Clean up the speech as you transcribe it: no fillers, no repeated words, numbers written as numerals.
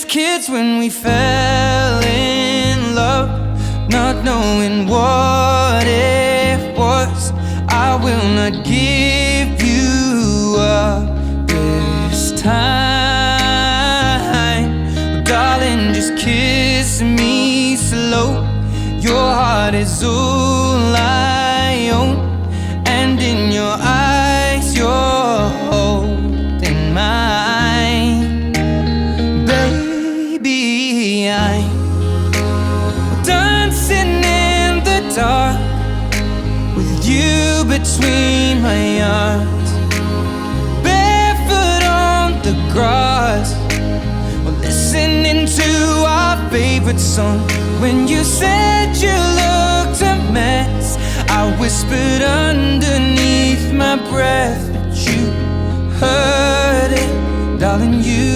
just kids when we fell in love, not knowing what it was. I will not give you up this time, oh, darling, just kiss me slow. Your heart is all I own, and in your eyes you're holding mine. Baby, I'm dancing in the dark with you between my arms, barefoot on the grass, or listening to our favorite song. When you said you looked a mess, I whispered underneath my breath, but you heard it, darling, you